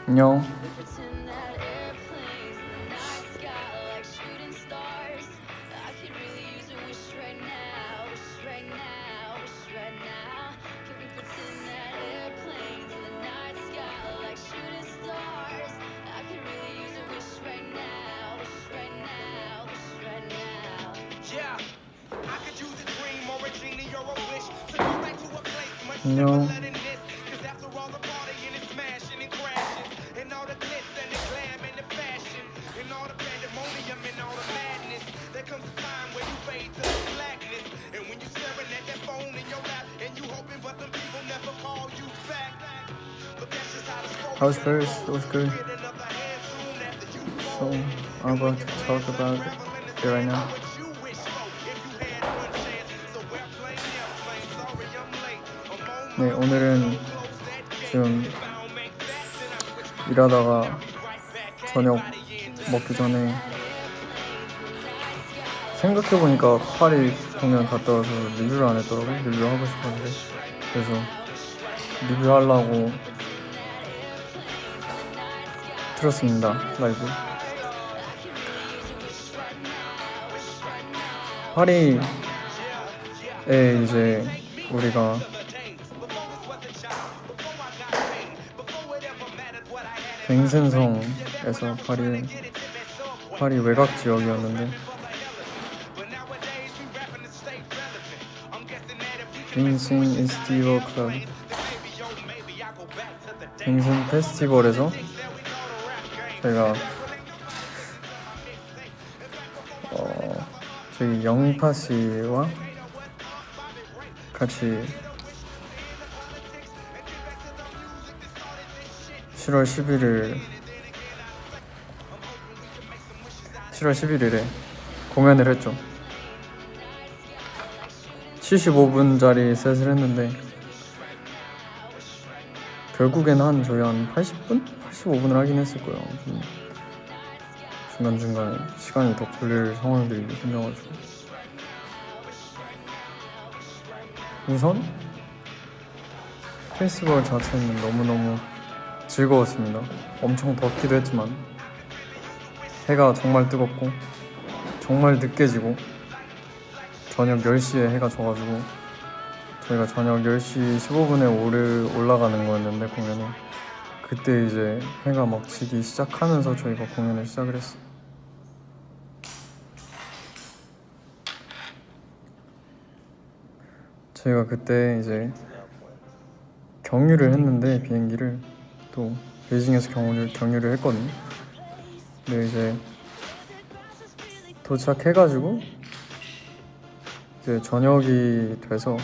안녕. 안녕. How's first? It was good. So I'm about to talk about it right now. 네, 오늘은 지금 일하다가 저녁 먹기 전에 생각해보니까 파리 공연 갔다 와서 리뷰를 안 했더라고요. 리뷰하고 싶었는데 그래서 리뷰하려고 들었습니다. 라이브. 파리에 이제 우리가 뱅센성에서 파리 외곽 지역이었는데 뱅센 인스티버 클럽 뱅센 페스티벌에서 제가 저희 영파 씨와 같이 7월 11일에 공연을 했죠. 75분짜리 셋을 했는데 결국엔 저희 한 80분? 85분을 하긴 했을 거예요. 중간중간에 시간이 더 걸릴 상황들이 생겨가지고 우선 페스티벌 자체는 너무너무 즐거웠습니다. 엄청 덥기도 했지만 해가 정말 뜨겁고 정말 늦게 지고 저녁 10시에 해가 져가지고 저희가 저녁 10시 15분에 올라가는 거였는데 공연에 그때 이제 해가 막 지기 시작하면서 저희가 공연을 시작을 했어요. 저희가 그때 이제 경유를 했는데 비행기를 또 베이징에서 경유를 했거든요. 근데 이제 도착해가지고 이제 저녁이 돼서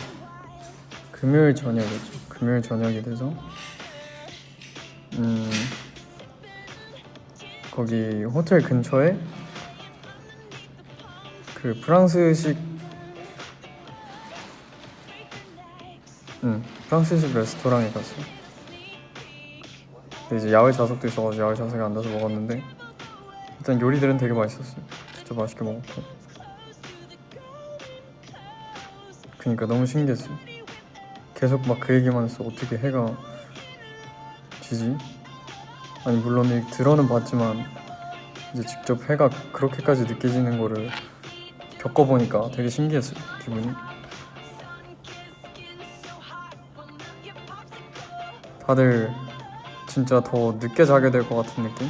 금요일 저녁이 돼서 거기 호텔 근처에 그 프랑스식 레스토랑에 갔어요. 근데 이제 야외 좌석도 있어가지고 야외 좌석에 앉아서 먹었는데 일단 요리들은 되게 맛있었어요. 진짜 맛있게 먹었고 그니까 너무 신기했어요. 계속 막 그 얘기만 했어. 어떻게 해가 지지? 아니 물론 들어는 봤지만 이제 직접 해가 그렇게까지 늦게 지는 거를 겪어보니까 되게 신기했어요. 기분이. 다들 진짜 더 늦게 자게 될 것 같은 느낌?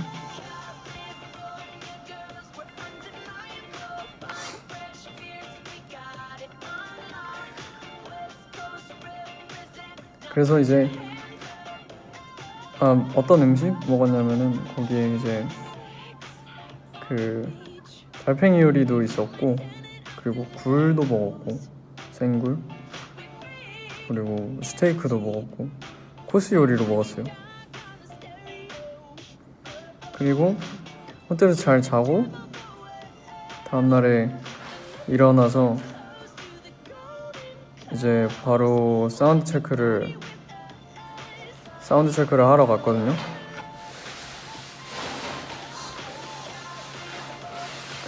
그래서 이제 어떤 음식 먹었냐면은 거기에 이제 그 달팽이 요리도 있었고 그리고 굴도 먹었고 생굴 그리고 스테이크도 먹었고 코스 요리로 먹었어요. 그리고 호텔에서 잘 자고 다음날에 일어나서 이제 바로 사운드 체크를 하러 갔거든요.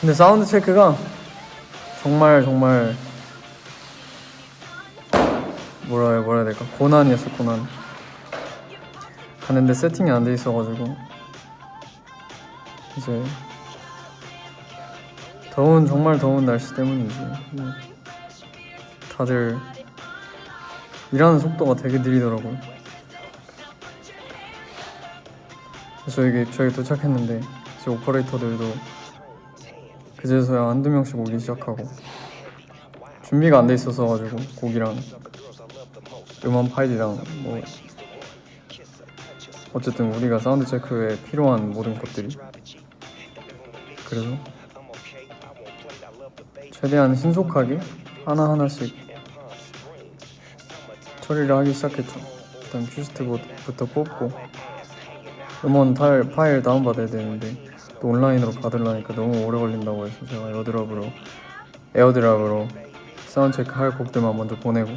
근데 사운드 체크가 정말 뭐라 해야 될까? 고난이었어, 고난. 가는데 세팅이 안 돼 있어가지고 이제 정말 더운 날씨 때문인지 다들 일하는 속도가 되게 느리더라고요. 그래서 저희 도착했는데 이제 오퍼레이터들도 그제서야 한두 명씩 오기 시작하고 준비가 안 돼 있어서 가지고 곡이랑 음원 파일이랑 뭐 어쨌든 우리가 사운드 체크에 필요한 모든 것들이 그래서 최대한 신속하게 하나하나씩 처리를 하기 시작했죠. 일단 퓨스트부터 뽑고 음원 파일 다운받아야 되는데 또 온라인으로 받으려니까 너무 오래 걸린다고 해서 제가 에어드랍으로 사운드 체크 할 곡들만 먼저 보내고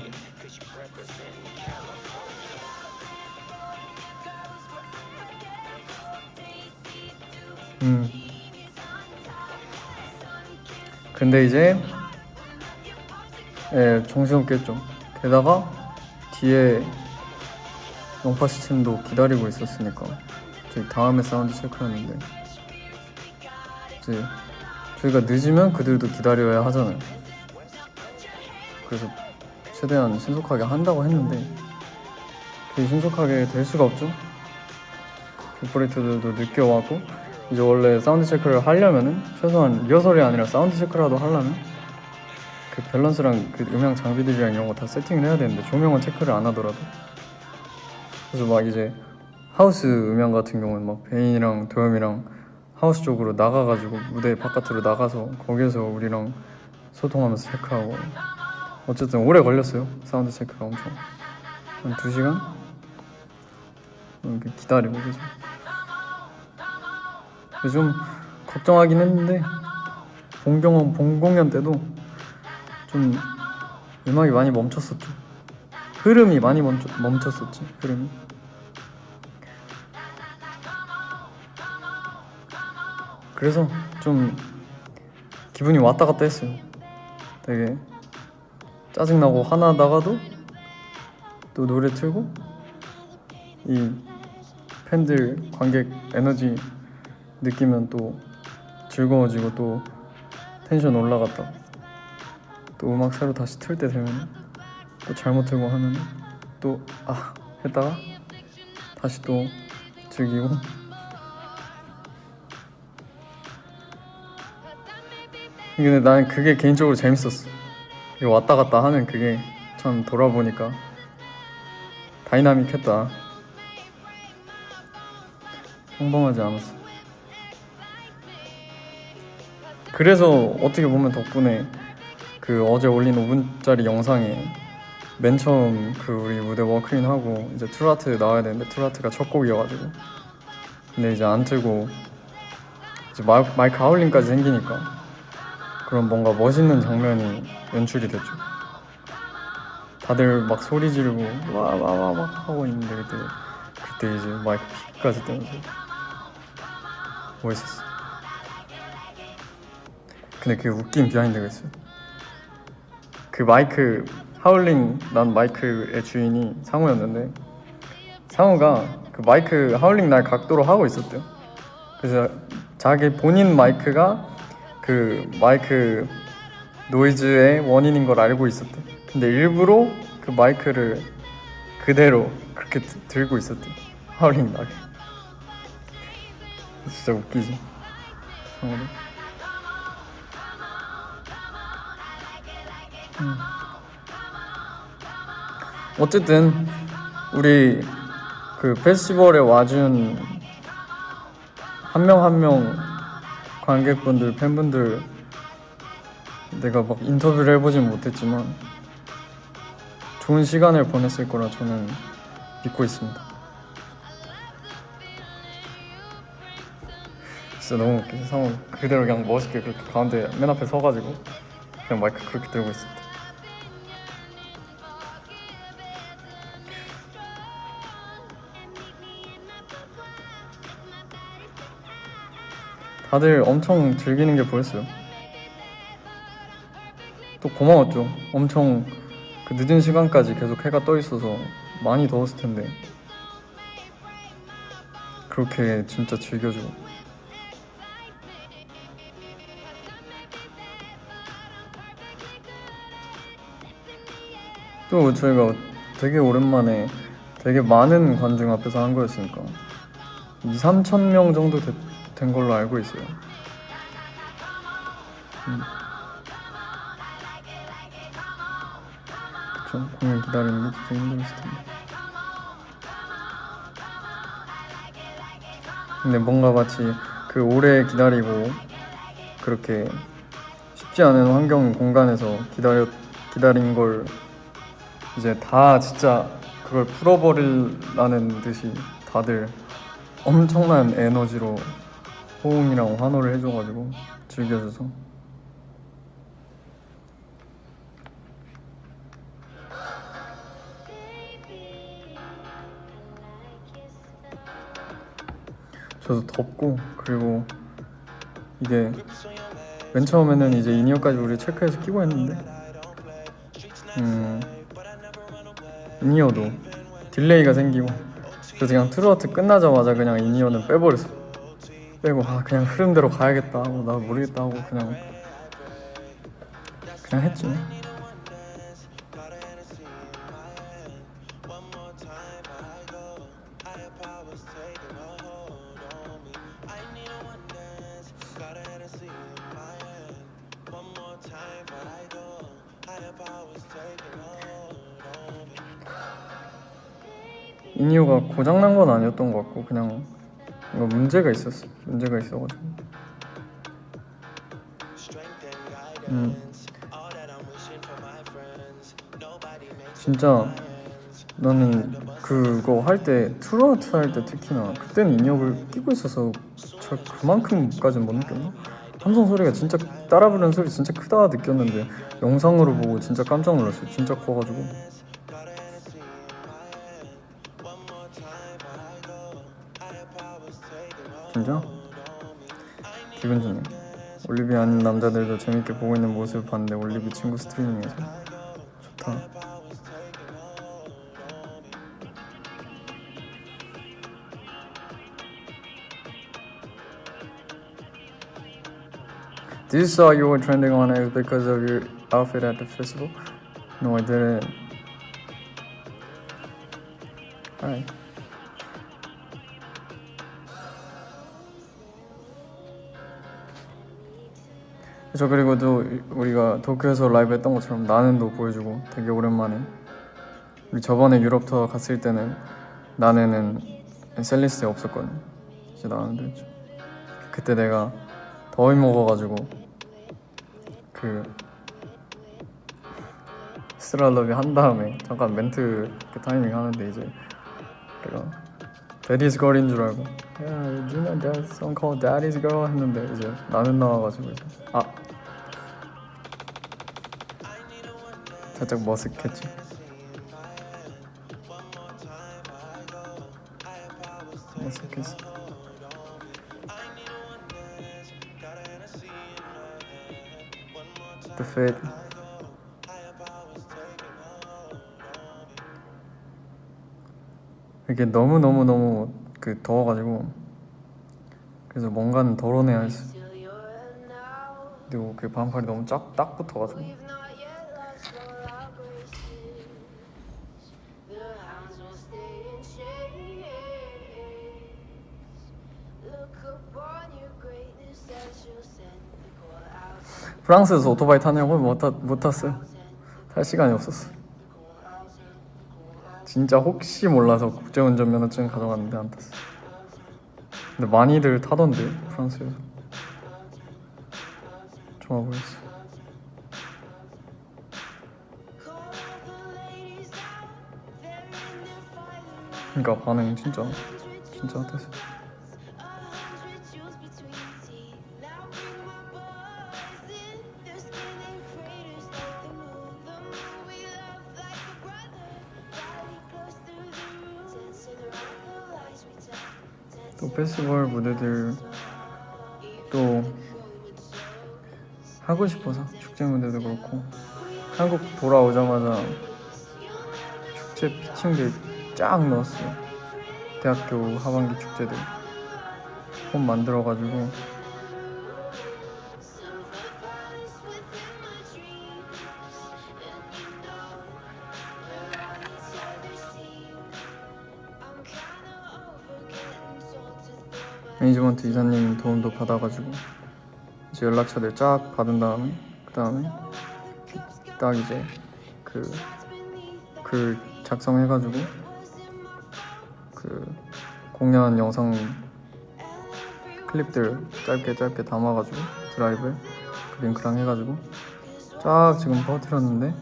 근데 이제 정신없겠죠. 게다가 뒤에 영파 시침도 기다리고 있었으니까 저희 다음에 사운드 체크하는데 이제 저희가 늦으면 그들도 기다려야 하잖아요. 그래서 최대한 신속하게 한다고 했는데 그게 신속하게 될 수가 없죠. 오퍼레이터들도 늦게 와고 이제 원래 사운드 체크를 하려면은 최소한 리허설이 아니라 사운드 체크라도 하려면 그 밸런스랑 그 음향 장비들이랑 이런 거 다 세팅을 해야 되는데 조명은 체크를 안 하더라도 그래서 막 이제 하우스 음향 같은 경우는 막 베인이랑 도겸이랑 하우스 쪽으로 나가가지고 무대 바깥으로 나가서 거기에서 우리랑 소통하면서 체크하고 어쨌든 오래 걸렸어요. 사운드 체크가 엄청 한 2시간? 이렇게 기다리고 계속 좀 걱정하긴 했는데 본 공연 때도 좀 음악이 많이 멈췄었죠. 흐름이 많이 멈췄었지. 흐름이 그래서 좀 기분이 왔다 갔다 했어요. 되게 짜증나고 화나다가도 또 노래 틀고 이 팬들 관객 에너지 느끼면 또 즐거워지고 또 텐션 올라갔다 또 음악 새로 다시 틀 때 되면 또 잘못 틀고 하면 또 했다가 다시 또 즐기고 근데 나는 그게 개인적으로 재밌었어. 이거 왔다 갔다 하는 그게 참 돌아보니까 다이나믹했다. 평범하지 않았어. 그래서 어떻게 보면 덕분에 그 어제 올린 5분짜리 영상에 맨 처음 그 우리 무대 워크인 하고 이제 트루아트 나와야 되는데 트루아트가 첫 곡이어가지고 근데 이제 안 틀고 이제 마이크 하울링까지 생기니까 그런 뭔가 멋있는 장면이 연출이 됐죠. 다들 막 소리 지르고 와와와 막 하고 있는데 그때 이제 마이크 픽까지 뜨면서 멋있었어. 근데 그게 웃긴 비하인드가 있어요. 그 마이크 하울링 난 마이크의 주인이 상우였는데 상우가 그 마이크 하울링 날 각도로 하고 있었대요. 그래서 자기 본인 마이크가 그 마이크 노이즈의 원인인 걸 알고 있었대. 근데 일부러 그 마이크를 그대로 그렇게 들고 있었대. 하울링 나게. 진짜 웃기지. 상우도. 어쨌든 우리 그 페스티벌에 와준 한 명 한 명 관객분들, 팬분들 내가 막 인터뷰를 해보진 못했지만 좋은 시간을 보냈을 거라 저는 믿고 있습니다. 진짜 너무 웃기지. 상호 그대로 그냥 멋있게 그렇게 가운데 맨 앞에 서가지고 그냥 마이크 그렇게 들고 있었대. 다들 엄청 즐기는 게 보였어요. 또 고마웠죠. 엄청 그 늦은 시간까지 계속 해가 떠 있어서 많이 더웠을 텐데 그렇게 진짜 즐겨주고. 또 저희가 되게 오랜만에 되게 많은 관중 앞에서 한 거였으니까 2-3천 명 정도 된 걸로 알고 있어요. 그쵸? 공연 기다리는 게 진짜 힘들었을 텐데. 근데 뭔가 마치 그 오래 기다리고 그렇게 쉽지 않은 환경 공간에서 기다린 걸 이제 다 진짜 그걸 풀어버리라는 듯이 다들 엄청난 에너지로 호응이랑 환호를 해줘가지고 즐겨줘서 저도 덥고, 그리고 이게 맨 처음에는 이제 인이어까지 우리 체크해서 끼고 했는데 인이어도 딜레이가 생기고, 그래서 그냥 트로트 끝나자마자 그냥 인이어는 빼버렸어. 빼고 그냥 흐름대로 가야겠다 하고 나 모르겠다 하고 그냥 했지. 인이어가 고장난 건 아니었던 것 같고 그냥 뭔가 문제가 있어가지고 진짜 나는 그거 할 때 트로트 할 때 특히나 그때는 인이어를 끼고 있어서 그만큼까지는 못 느꼈나? 함성 소리가 진짜 따라 부르는 소리 진짜 크다 느꼈는데 영상으로 보고 진짜 깜짝 놀랐어요. 진짜 커가지고. 진짜? 기분 좋네. 올리비 아닌 남자들도 재밌게 보고 있는 모습을 봤는데 올리비 친구 스트리밍에서 좋다. Did you saw you were trending on it because of your outfit at the festival? No, I didn't. Alright. 저 그리고 또 우리가 도쿄에서 라이브 했던 것처럼 나는도 보여주고 되게 오랜만에. 우리 저번에 유럽 투어 갔을 때는 나는은 셀리스트에 없었거든. 이제 나는도 했죠. 그때 내가 더위 먹어가지고 그 스트라러비 한 다음에 잠깐 멘트 그 타이밍 하는데 이제 내가 Daddy's Girl인 줄 알고 Yeah, you know that song called Daddy's Girl 했는데 이제 나는 나와가지고 이제 살짝 머쓱했지. 머쓱했어. The Fate. 이게 너무 그 더워가지고 그래서 뭔가는 덜어내야 했어. 그리고 그 반팔이 너무 딱 붙어가지고. 프랑스에서 오토바이 타냐고 못 탔어요. 탈 시간이 없었어. 진짜 혹시 몰라서 국제운전 면허증 가져갔는데 안 탔어. 근데 많이들 타던데 프랑스에서. 좋아 보였어. 그러니까 반응 진짜 핫했어. 또 페스티벌 무대들 또 하고 싶어서 축제 무대도 그렇고 한국 돌아오자마자 축제 피칭들 쫙 넣었어요. 대학교 하반기 축제들. 폼 만들어가지고 매니지먼트 이사님 도움도 받아가지고 이제 연락처들 쫙 받은 다음에 그 다음에 딱 이제 글 작성해가지고 그 공연 영상 클립들 짧게 담아가지고 드라이브에 그 링크랑 해가지고 쫙 지금 퍼뜨렸는데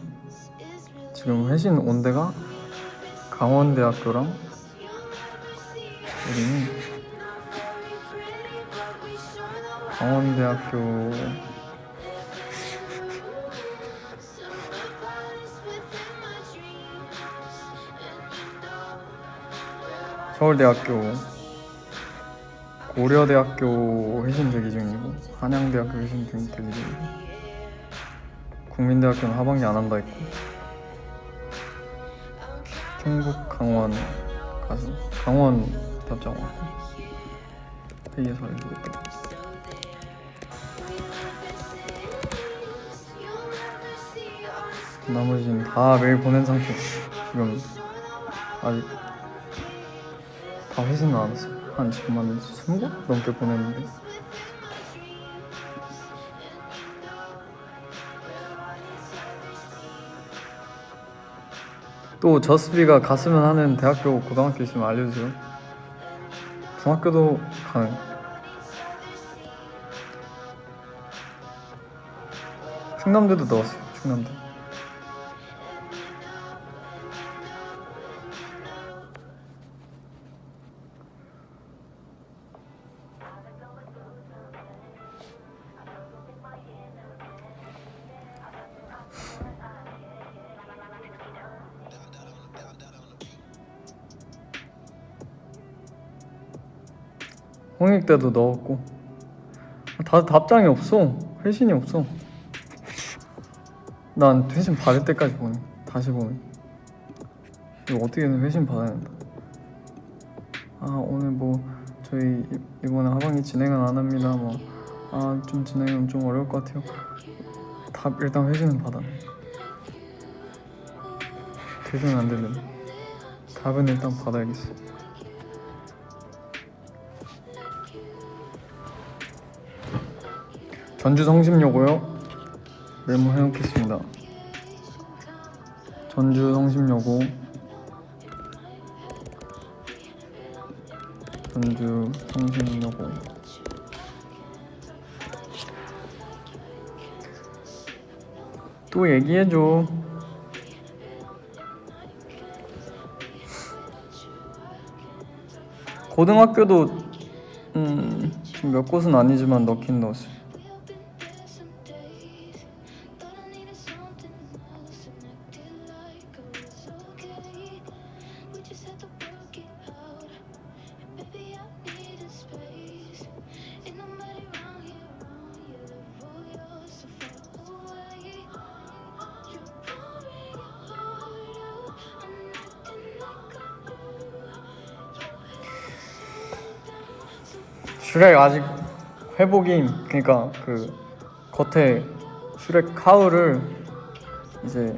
지금 회신 온 데가 강원대학교랑 여기는 강원대학교 서울대학교 고려대학교 회신 대기 중이고 한양대학교 회신 대기 중이고 국민대학교는 하반기 안 한다 했고 충북 강원 가서 강원 답장 왔고 회의에서 해주겠다. 나머지는 다 메일 보낸 상태. 지금 아직 다 회신은 안 왔어. 한 지금 한 20곡 넘게 보냈는데 또 저스비가 갔으면 하는 대학교 고등학교 있으면 알려주세요. 중학교도 가능. 충남대도 넣었어요. 충남대. 홍익대도 넣었고 다들 답장이 없어. 회신이 없어. 난 회신 받을 때까지 보내. 다시 보내. 이거 어떻게든 회신 받아야 된다. 아 오늘 뭐 저희 이번에 하반기 진행은 안 합니다. 뭐 좀 진행은 좀 어려울 것 같아요. 답 일단 회신은 받아. 되든 안 되든 답은 일단 받아야겠어. 전주 성심여고요. 메모해놓겠습니다. 전주 성심여고 전주 성심여고 또 얘기해줘. 고등학교도 지금 몇 곳은 아니지만 넣긴 넣었어요. 슈렉 아직 회복임. 그러니까 그 겉에 슈렉 카우를 이제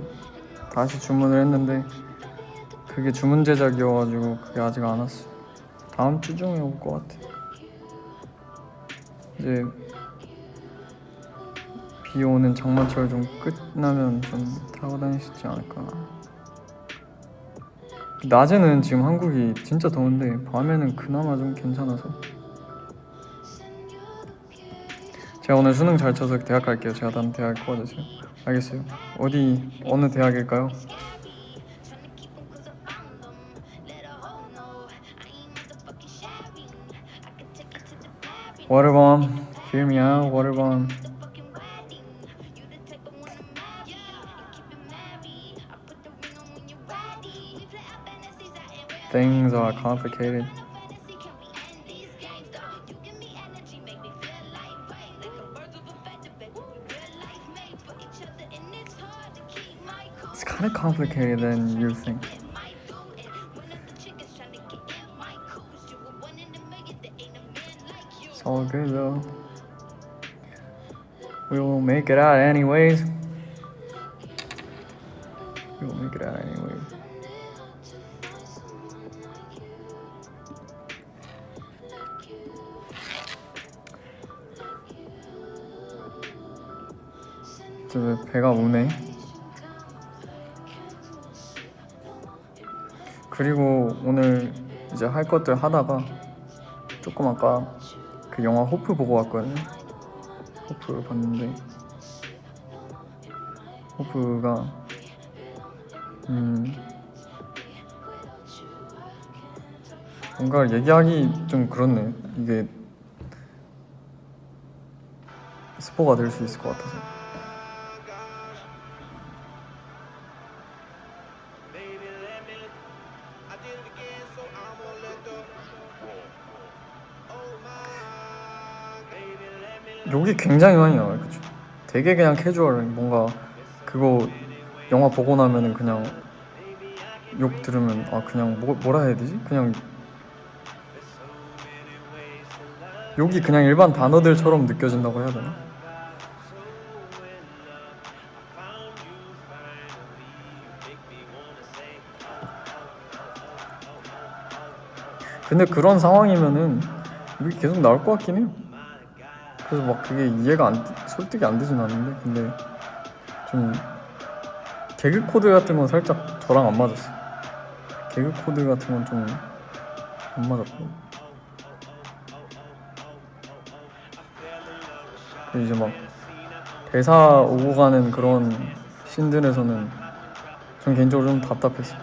다시 주문을 했는데 그게 주문 제작이어가지고 그게 아직 안 왔어. 다음 주 중에 올 것 같아. 이제 비 오는 장마철 좀 끝나면 좀 타고 다닐 수 있지 않을까. 낮에는 지금 한국이 진짜 더운데 밤에는 그나마 좀 괜찮아서. 제가 오늘 수능 잘 쳐서 대학 갈게요. 제가 다음 대학 뽑아주세요. 알겠어요. 어느 대학일까요? Waterbomb, hear me out, Waterbomb. Things are complicated. It's kind of complicated than you think. It's all good though. We'll make it out anyways. We'll make it out anyways. 배가 오네. 그리고 오늘 이제 할 것들 하다가 조금 아까 그 영화 호프 보고 왔거든요. 호프 봤는데 호프가 뭔가 얘기하기 좀 그렇네. 이게 스포가 될 수 있을 것 같아서. 욕이 굉장히 많이 나와요. 그쵸? 되게 그냥 캐주얼해. 뭔가 그거 영화 보고 나면은 그냥 욕 들으면 아 그냥 뭐라 해야 되지? 그냥 욕이 그냥 일반 단어들처럼 느껴진다고 해야 되나? 근데 그런 상황이면은 욕이 계속 나올 것 같긴 해요. 그래서 막 그게 이해가 설득이 안 되진 않는데 근데 좀 개그 코드 같은 건 살짝 저랑 안 맞았어. 개그 코드 같은 건 좀 안 맞았고 이제 막 대사 오고 가는 그런 씬들에서는 전 개인적으로 좀 답답했어.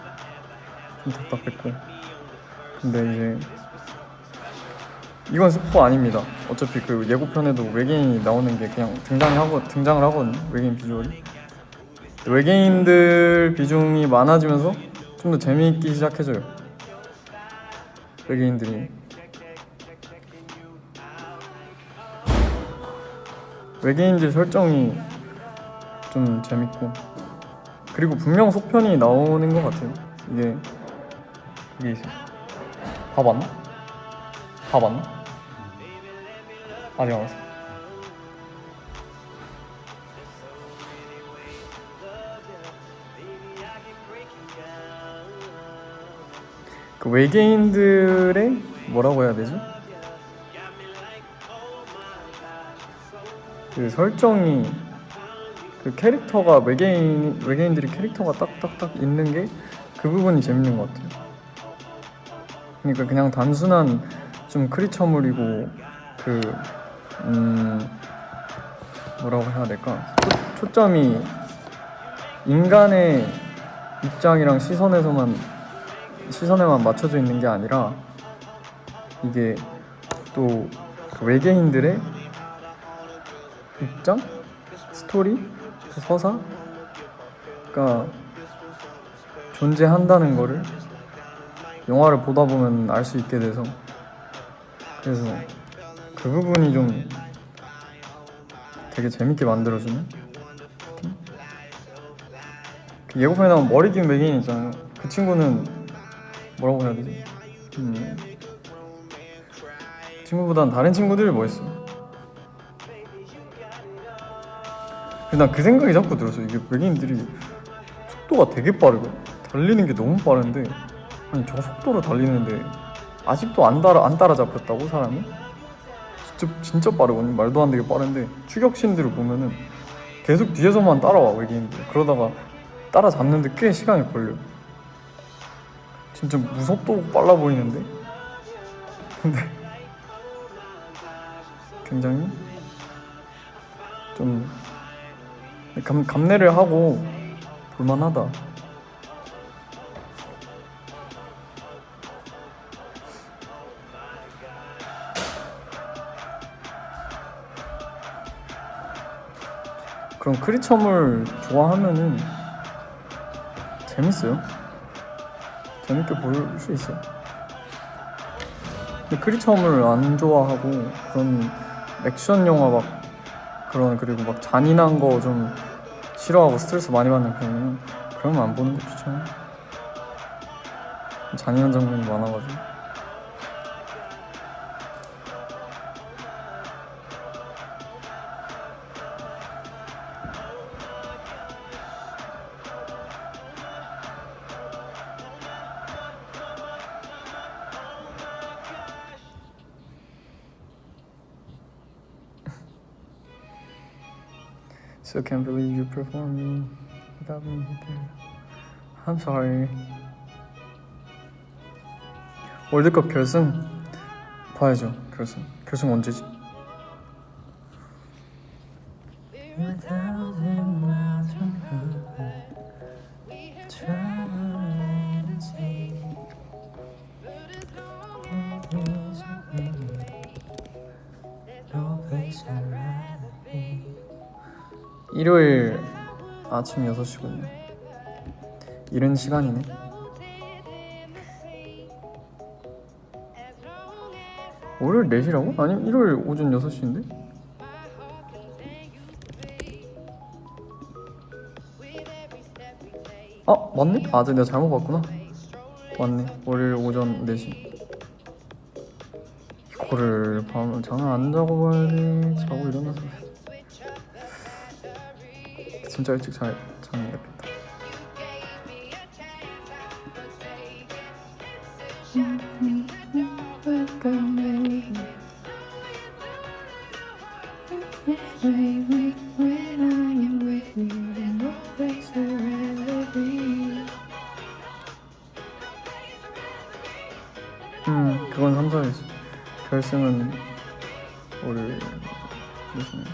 좀 답답했고 근데 이제 이건 스포 아닙니다. 어차피 그 예고편에도 외계인이 나오는 게 그냥 등장을 하거든요. 외계인 비주얼이. 외계인들 비중이 많아지면서 좀 더 재미있기 시작해져요. 외계인들 설정이 좀 재밌고 그리고 분명 속편이 나오는 것 같아요. 이게 있어요. 다 봤나? 아직 안 왔어. 그 외계인들의 뭐라고 해야 되지? 그 설정이 그 캐릭터가 외계인들이 캐릭터가 딱딱딱 있는 게 그 부분이 재밌는 것 같아요. 그러니까 그냥 단순한 좀 크리처물이고 그 뭐라고 해야 될까? 초점이 인간의 입장이랑 시선에만 맞춰져 있는 게 아니라 이게 또 그 외계인들의 입장, 스토리, 그 서사가 존재한다는 거를 영화를 보다 보면 알 수 있게 돼서 그래서 그 부분이 좀 되게 재밌게 만들어주는 느낌? 그 예고편에 나온 머리 긴 외계인 있잖아요. 그 친구는 뭐라고 해야 되지? 그 친구보단 다른 친구들이 멋있어. 난 그 생각이 자꾸 들었어. 이게 외계인들이 속도가 되게 빠르거든. 달리는 게 너무 빠른데 아니 저 속도로 달리는데 아직도 안 따라잡혔다고 사람이? 진짜 빠르거든요. 말도 안 되게 빠른데 추격신들을 보면은 계속 뒤에서만 따라와 외계인들. 그러다가 따라잡는데 꽤 시간이 걸려. 진짜 무섭고 빨라 보이는데 근데 굉장히 좀 감내를 하고 볼만하다. 그럼 크리처물 좋아하면은 재밌어요. 재밌게 볼 수 있어요. 근데 크리처물 안 좋아하고 그런 액션 영화 막 그런 그리고 막 잔인한 거 좀 싫어하고 스트레스 많이 받는 편이면 그러면 안 보는 거 추천해. 잔인한 장면이 많아가지고. Still can't believe you performed me without me there. I'm sorry. 월드컵 결승 봐야죠. 결승 언제지? 일요일 아침 6시군요. 이른 시간이네. 월요일 4시라고? 아니 일요일 오전 6시인데? 아 맞네? 아 내가 잘못 봤구나. 맞네. 월요일 오전 4시. 이거를 밤에 잠을 안 자고 봐야 돼. 자고 일어나서 진짜 일찍 자야겠다. 그건 3, 4일이지. 결승은 월요일 무슨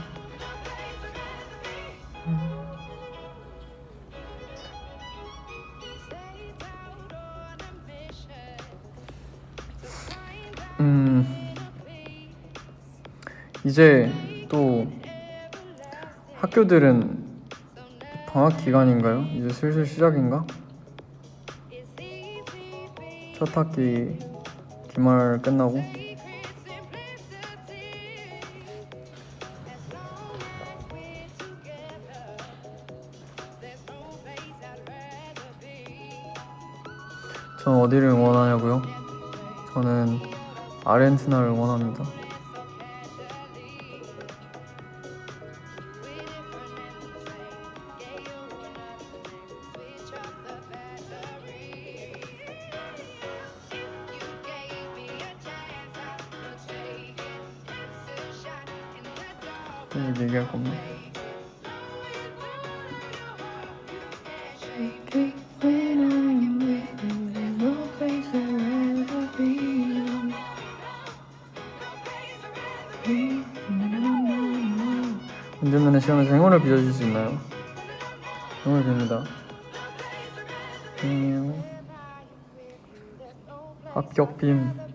이제 또 학교들은 방학 기간인가요? 이제 슬슬 시작인가? 첫 학기 기말 끝나고 전 어디를 응원하냐고요? 저는 아르헨티나를 응원합니다. 또 얘기할 겁니다. 운전면허 시험에서 행운을 빚어줄 수 있나요? 행운을 빕니다. 합격 빔.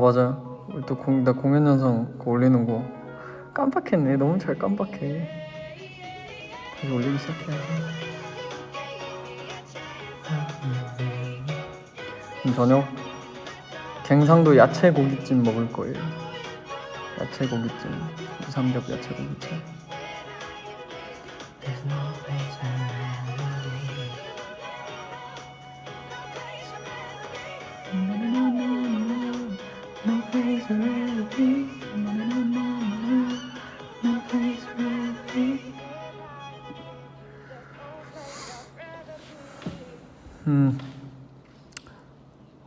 맞아. 또 나 공연 영상 그거 올리는 거 깜빡했네. 너무 잘 깜빡해. 다시 올리기 시작해야지. 저녁 갱상도 야채 고깃집 먹을 거예요. 야채 고깃집, 삼겹 야채 고깃집.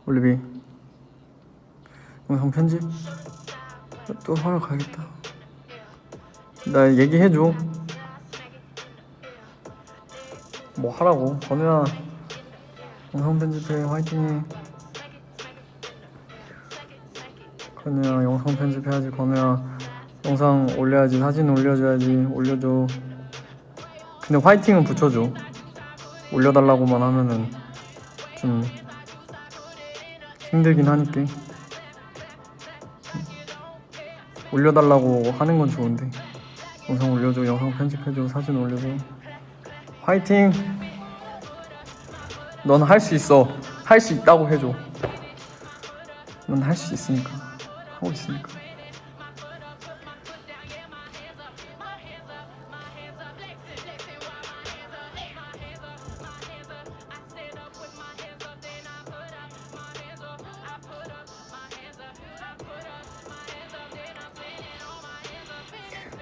올리비 영상 편집 또 하러 가겠다. 나 얘기해줘. 뭐 하라고. 건우야 영상 편집해. 화이팅해. 건우야 영상 편집해야지. 건우야 영상 올려야지. 사진 올려줘야지. 올려줘. 근데 화이팅은 붙여줘. 올려달라고만 하면은 좀 힘들긴 하니까. 올려달라고 하는 건 좋은데 영상 올려줘. 영상 편집해줘. 사진 올려줘. 화이팅! 넌 할 수 있어. 할 수 있다고 해줘. 넌 할 수 있으니까. 하고 있으니까.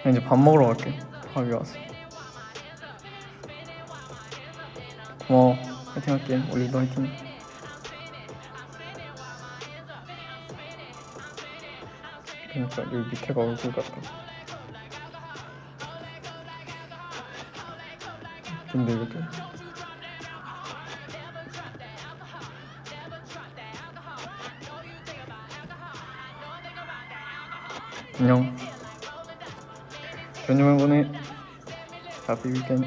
이제 밥 먹으러 갈게. 밥이 왔어. 고마워. 화이팅 할게. 올리도 화이팅. 그러니까 여기 밑에가 얼굴 같다. 근데 이것도 안녕. 좋은 주말 보내. Happy weekend.